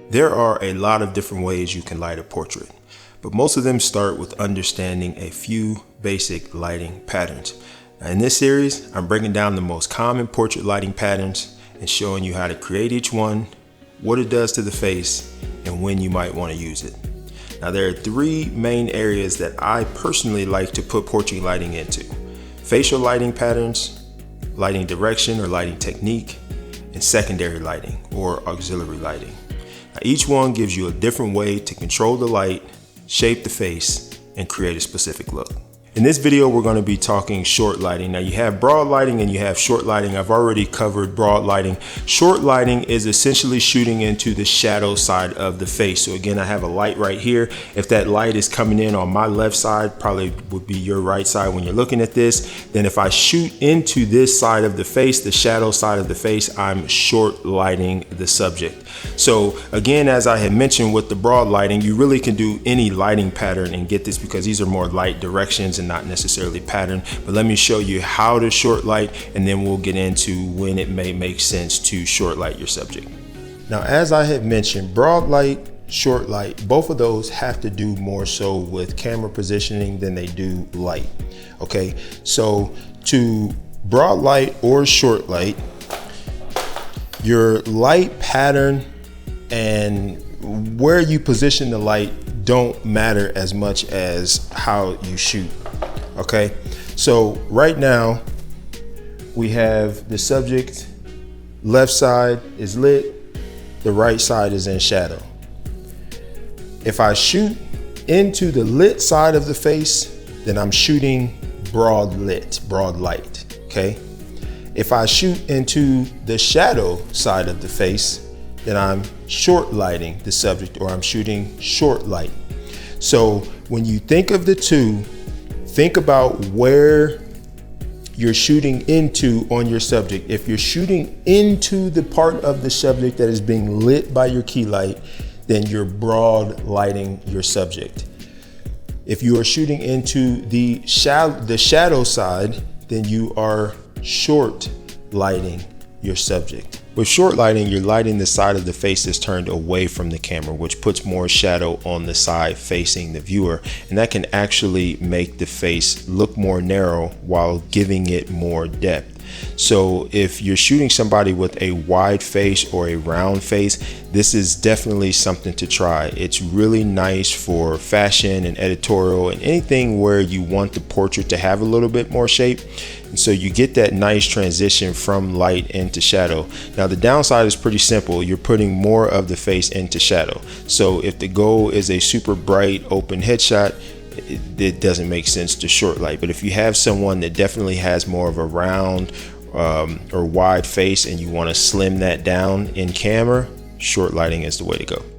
There are a lot of different ways you can light a portrait, but most of them start with understanding a few basic lighting patterns. Now, in this series, I'm breaking down the most common portrait lighting patterns and showing you how to create each one, what it does to the face, and when you might want to use it. Now, there are three main areas that I personally like to put portrait lighting into: facial lighting patterns, lighting direction or lighting technique, and secondary lighting or auxiliary lighting. Now, each one gives you a different way to control the light, shape the face, and create a specific look. In this video, we're going to be talking short lighting. Now, you have broad lighting and you have short lighting. I've already covered broad lighting. Short lighting is essentially shooting into the shadow side of the face. So again, I have a light right here. If that light is coming in on my left side, probably would be your right side when you're looking at this. Then if I shoot into this side of the face, the shadow side of the face, I'm short lighting the subject. So again, as I had mentioned with the broad lighting, you really can do any lighting pattern and get this because these are more light directions and not necessarily pattern. But let me show you how to short light, and then we'll get into when it may make sense to short light your subject. Now, as I had mentioned, broad light, short light, both of those have to do more so with camera positioning than they do light. Okay, so to broad light or short light, your light pattern and where you position the light don't matter as much as how you shoot. Okay, so right now we have the subject, left side is lit, the right side is in shadow. If I shoot into the lit side of the face, then I'm shooting broad light, okay? If I shoot into the shadow side of the face, then I'm short lighting the subject, or I'm shooting short light. So when you think of the two, think about where you're shooting into on your subject. If you're shooting into the part of the subject that is being lit by your key light, then you're broad lighting your subject. If you are shooting into the shadow side, then you are short lighting your subject. With short lighting, you're lighting the side of the face that's turned away from the camera, which puts more shadow on the side facing the viewer. And that can actually make the face look more narrow while giving it more depth. So if you're shooting somebody with a wide face or a round face, this is definitely something to try. It's really nice for fashion and editorial and anything where you want the portrait to have a little bit more shape. And so you get that nice transition from light into shadow. Now, the downside is pretty simple. You're putting more of the face into shadow. So if the goal is a super bright open headshot, it doesn't make sense to short light. But if you have someone that definitely has more of a round or wide face and you want to slim that down in camera, short lighting is the way to go.